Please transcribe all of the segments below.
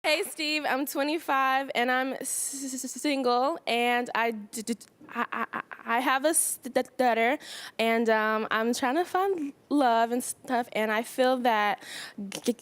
Hey, Steve, I'm 25 and I'm single, and I have a stutter, and I'm trying to find love and stuff, and I feel that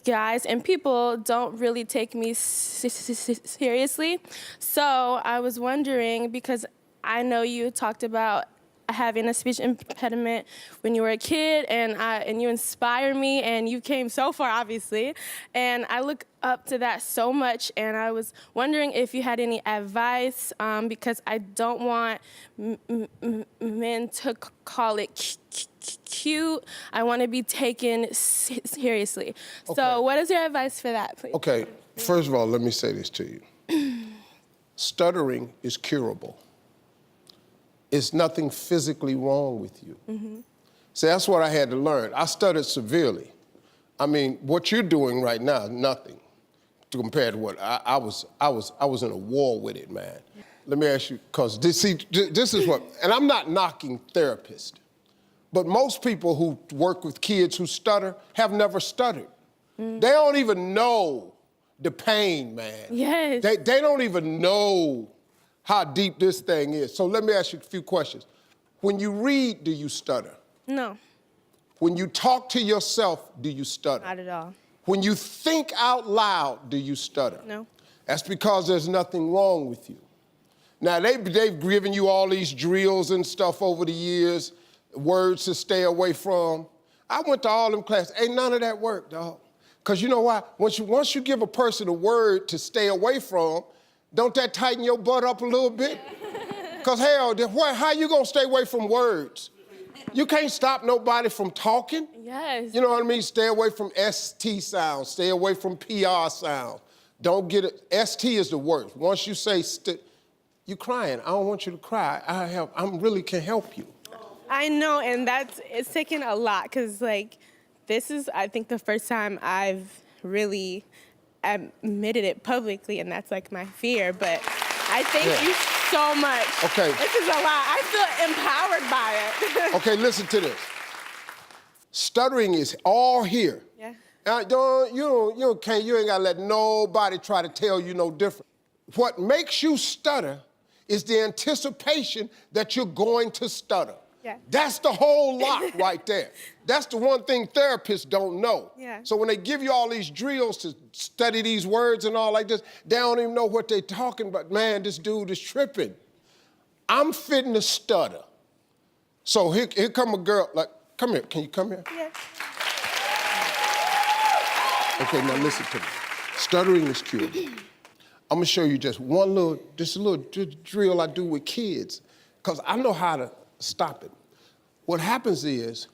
guys and people don't really take me seriously. So I was wondering, because I know you talked about having a speech impediment when you were a kid, and you inspire me, and you came so far, obviously, and I look up to that so much, and I was wondering if you had any advice, because I don't want men to call it cute. I want to be taken seriously. Okay. So what is your advice for that, please? Okay, first of all, let me say this to you. Stuttering is curable. It's nothing physically wrong with you. Mm-hmm. See, that's what I had to learn. I stuttered severely. I mean, what you're doing right now, nothing compared to what I was in a war with it, man. Let me ask you, because this is what, and I'm not knocking therapists, but most people who work with kids who stutter have never stuttered. Mm. They don't even know the pain, man. Yes. They don't even know how deep this thing is. So let me ask you a few questions. When you read, do you stutter? No. When you talk to yourself, do you stutter? Not at all. When you think out loud, do you stutter? No. That's because there's nothing wrong with you. Now, they've given you all these drills and stuff over the years, words to stay away from. I went to all them classes. Ain't none of that work, dog. Because you know why? Once you give a person a word to stay away from, don't that tighten your butt up a little bit? Because hell, how you gonna stay away from words? You can't stop nobody from talking. Yes. You know what I mean? Stay away from ST sounds. Stay away from PR sounds. Don't get it. ST is the worst. Once you say, you crying. I don't want you to cry. I really can help you. I know, and it's taken a lot, because like, this is, I think, the first time I've really admitted it publicly, and that's like my fear, but I thank you so much. Okay. This is a lot. I feel empowered by it. Okay, listen to this. Stuttering is all here. Yeah. You ain't gotta let nobody try to tell you no different. What makes you stutter is the anticipation that you're going to stutter. Yeah. That's the whole lot right there. That's the one thing therapists don't know. Yeah. So when they give you all these drills to study these words and all like this, they don't even know what they're talking about. Man, this dude is tripping. I'm fitting to stutter. So here come a girl, like, come here, can you come here? Yeah. Okay, now listen to me. Stuttering is curable. I'm gonna show you just a little drill I do with kids, because I know how to stop it. What happens is,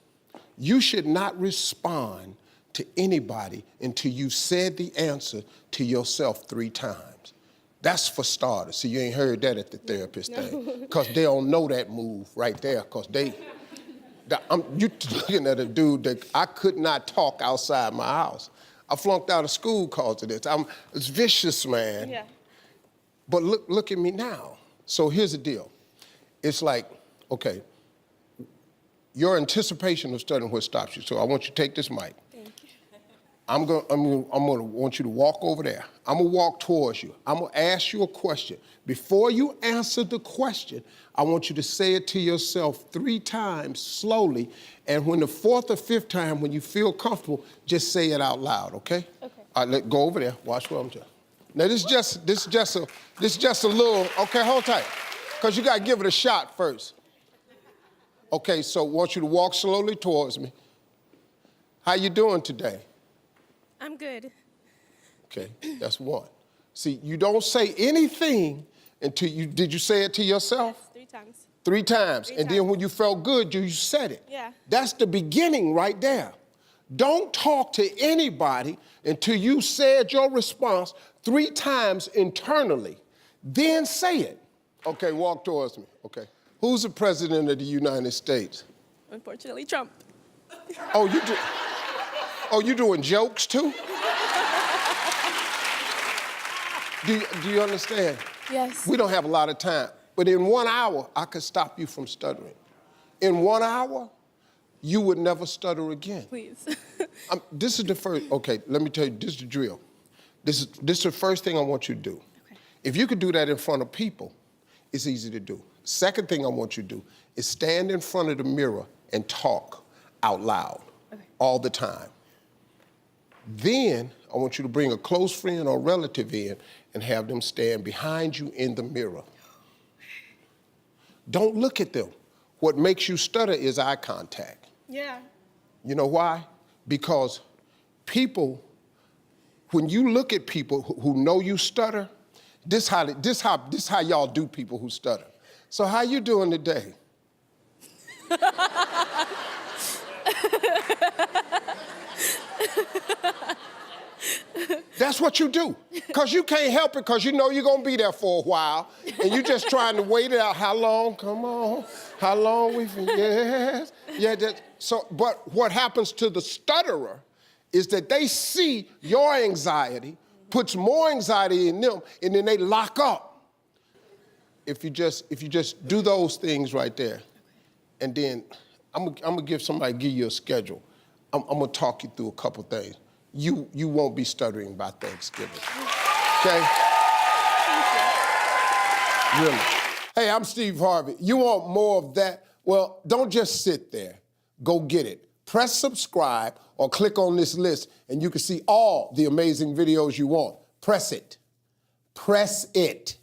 you should not respond to anybody until you've said the answer to yourself 3 times. That's for starters. See, you ain't heard that at the therapist thing, because they don't know that move right there, because you looking at a dude that I could not talk outside my house. I flunked out of school because of this. It's vicious, man. Yeah. But look at me now. So here's the deal. It's like, okay, your anticipation of stuttering what stops you. So I want you to take this mic. Thank you. I'm gonna want you to walk over there. I'm gonna walk towards you. I'm gonna ask you a question. Before you answer the question, I want you to say it to yourself 3 times slowly, and when the 4th or 5th time, when you feel comfortable, just say it out loud, okay? Okay. All right, go over there. Watch what I'm doing. Now this is just a little. Okay, hold tight, because you gotta give it a shot first. Okay, so I want you to walk slowly towards me. How you doing today? I'm good. Okay, that's 1. See, you don't say anything until did you say it to yourself? Yes, 3 times. 3 times. 3 And then when you felt good, you said it. Yeah. That's the beginning right there. Don't talk to anybody until you said your response 3 times internally. Then say it. Okay, walk towards me. Okay. Who's the president of the United States? Unfortunately, Trump. Oh, you doing jokes too? Do you understand? Yes. We don't have a lot of time, but in 1 hour, I could stop you from stuttering. In 1 hour, you would never stutter again. Please. This is the first, okay, let me tell you, this is the drill. This is the first thing I want you to do. Okay. If you could do that in front of people, it's easy to do. Second thing I want you to do is stand in front of the mirror and talk out loud all the time. Then I want you to bring a close friend or relative in and have them stand behind you in the mirror. Don't look at them. What makes you stutter is eye contact. Yeah. You know why? Because people, when you look at people who know you stutter, this how y'all do people who stutter. So how you doing today? That's what you do. Because you can't help it because you know you're going to be there for a while. And you're just trying to wait it out. How long? Come on. How long we yes. Yeah. But what happens to the stutterer is that they see your anxiety, puts more anxiety in them, and then they lock up. If you just do those things right there, and then I'm gonna give you a schedule. I'm gonna talk you through a couple things. You won't be stuttering by Thanksgiving. Okay? Really. Hey, I'm Steve Harvey. You want more of that? Well, don't just sit there. Go get it. Press subscribe or click on this list and you can see all the amazing videos you want. Press it. Press it.